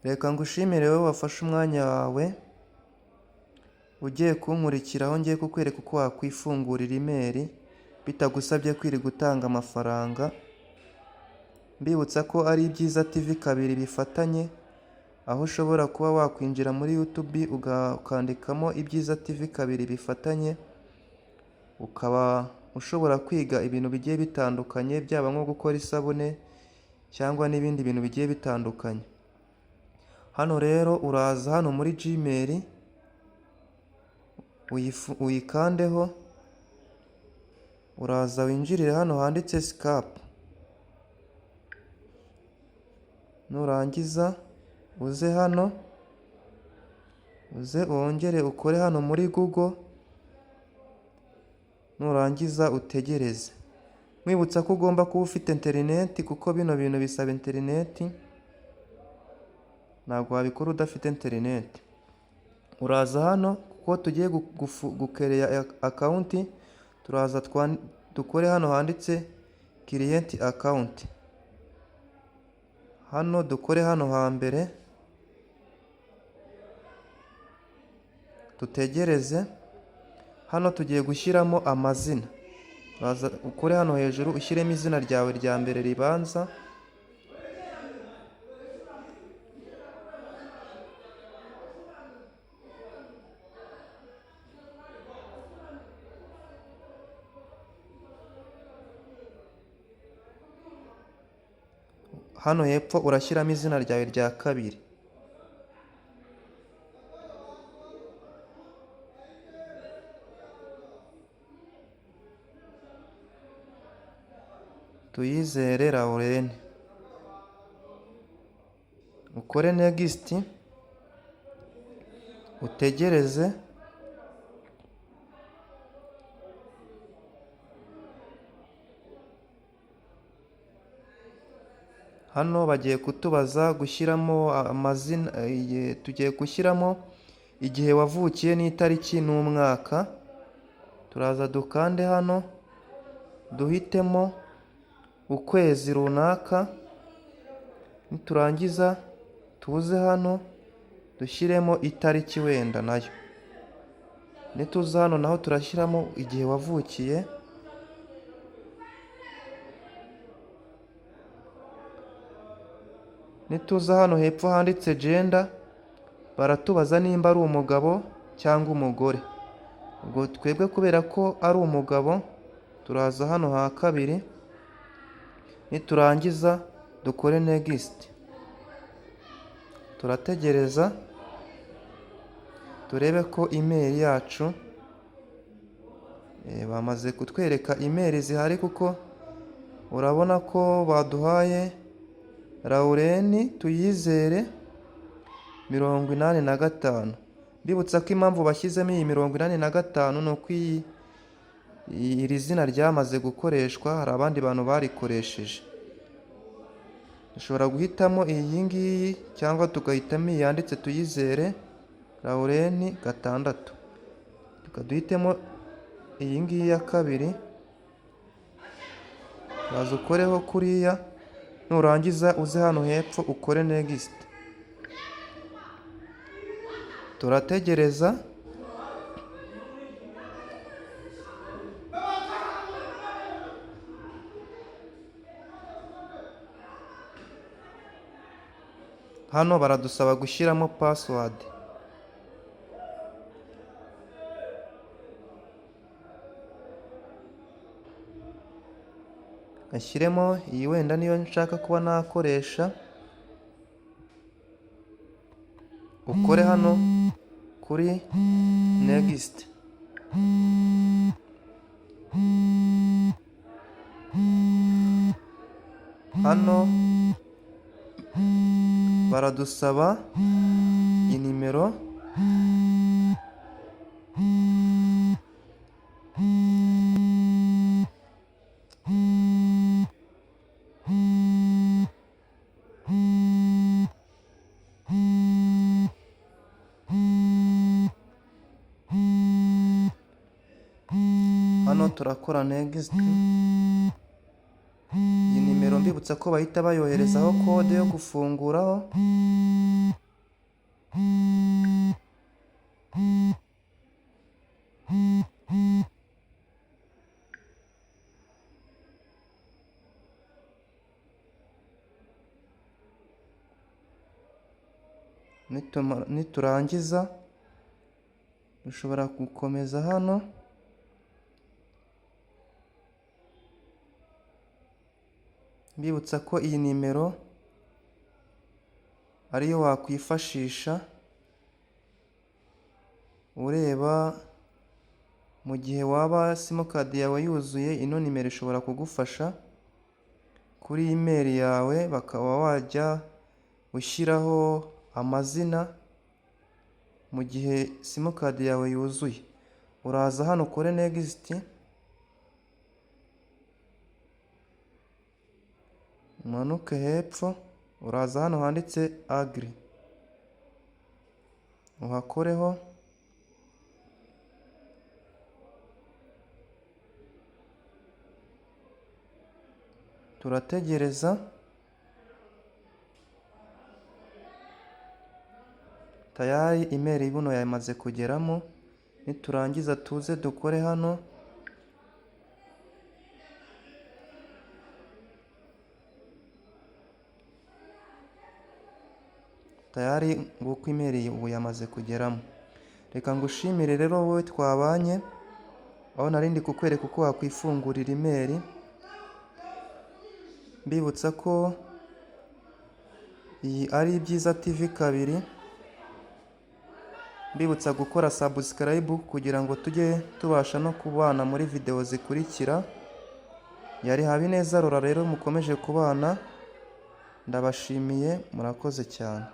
Reka ngushimire wowe wafashe umwanya wawe ugiye kunkurikira aho ngiye kukwereka uko wakwifungurira email bitagusabye kwiri gutanga amafaranga. Mbibutsa ko ari Ibyiza TV kabiri bifatanye, aho ushobora kuba wakwinjira muri YouTube ukandikamo Ibyiza TV kabiri bifatanye, ukaba ushobora kwiga ibintu bigiye bitandukanye, byaba nko gukora isabune cyangwa n'ibindi bintu bigiye bitandukanye. Hano rero uraza hano muri Gmail uyikandeho, uraza winjirire hano handitse Skype, nurangiza uze hano wongere ukore hano muri Google, nurangiza utegereze. Mwibutsa ko ugomba kuba ufite internet kuko bino bintu bisaba internet, ntabwo wabikora udafite internet. Uraza hano kuko tugiye gukereya account, turaza dukore hano handitse create account. Hano dukore hano hambere, tutegereze. Hano tugiye gushyiramo amazina, uraza ukore hano hejuru ushyiremo izina ryawe rya mbere ribanza. Hano hepfo urashyiramo izina ryawe rya kabiri. Tuyizere Lauren. Ukore next, utegereze. Hano bagiye kutubaza gushyiramo amazina, tugiye gushyiramo igihe wavukiye n'itariki n'umwaka. Turaza dukande hano duhitemo ukwezi runaka, niturangiza tuze hano dushyiremo itariki wenda nayo. Nituza hano naho turashyiramo igihe wavukiye. Nituza hano hepfo handitse gender, baratubaza nimba ari umugabo cyangwa umugore. Ubwo twebwe kubera ko ari umugabo, turaza hano ha kabiri, niturangiza dukore next. Turategereza turebe ko email yacu, bamaze kutwereka email zihari kuko urabona ko baduhaye Lauren Tuyizere 85. Mbibutsa ko impamvu bashyizemo iyi 85 ni uko iri zina ryamaze gukoreshwa, hari abandi bantu barikoresheje. Dushobora guhitamo iyi ngiyi cyangwa tugahitamo iyi yanditse Tuyizere Lauren 6. Tukaduhitemo iyi ngiyi ya kabiri, uraza ukoreho kuriya, nurangiza uze hano hepfo ukore next. Turategereza. Hano baradusaba gushyiramo password. Ashyiremo iyi wenda niyo nshaka kuba nakoresha. Ukore hano kuri next. Hano baradusaba inimero. Hano turakora next. Iyi nimero mbibutsa ko bahita bayoherezaho kode yo gufunguraho. Niturangiza dushobora gukomeza hano, mbibutsa ko iyi nimero ariyo wakwifashisha ureba mu gihe waba simukadi yawe yuzuye. Ino nimero ishobora kugufasha kuri email yawe, bakaba wajya ushyiraho amazina mu gihe simukadi yawe yuzuye. Uraza hano ukore next, umanuke hepfo, uraza hano handitse agree, uhakoreho. Turategereza. Tayari email ibuno yamaze kugeramo. Niturangiza tuze dukore hano. Tayari nguko email ubu yamaze kugeramo. Reka ngushimire rero wowe twabanye, aho narindi kukwereka uko wakwifungurira email. Mbibutsa ko iyi ari Ibyiza TV 2. Mbibutsa gukora subscribe kugira ngo tujye tubasha no kubana muri video zikurikira. Yari Habineza Rora rero mukomeje kubana, ndabashimiye, murakoze cyane.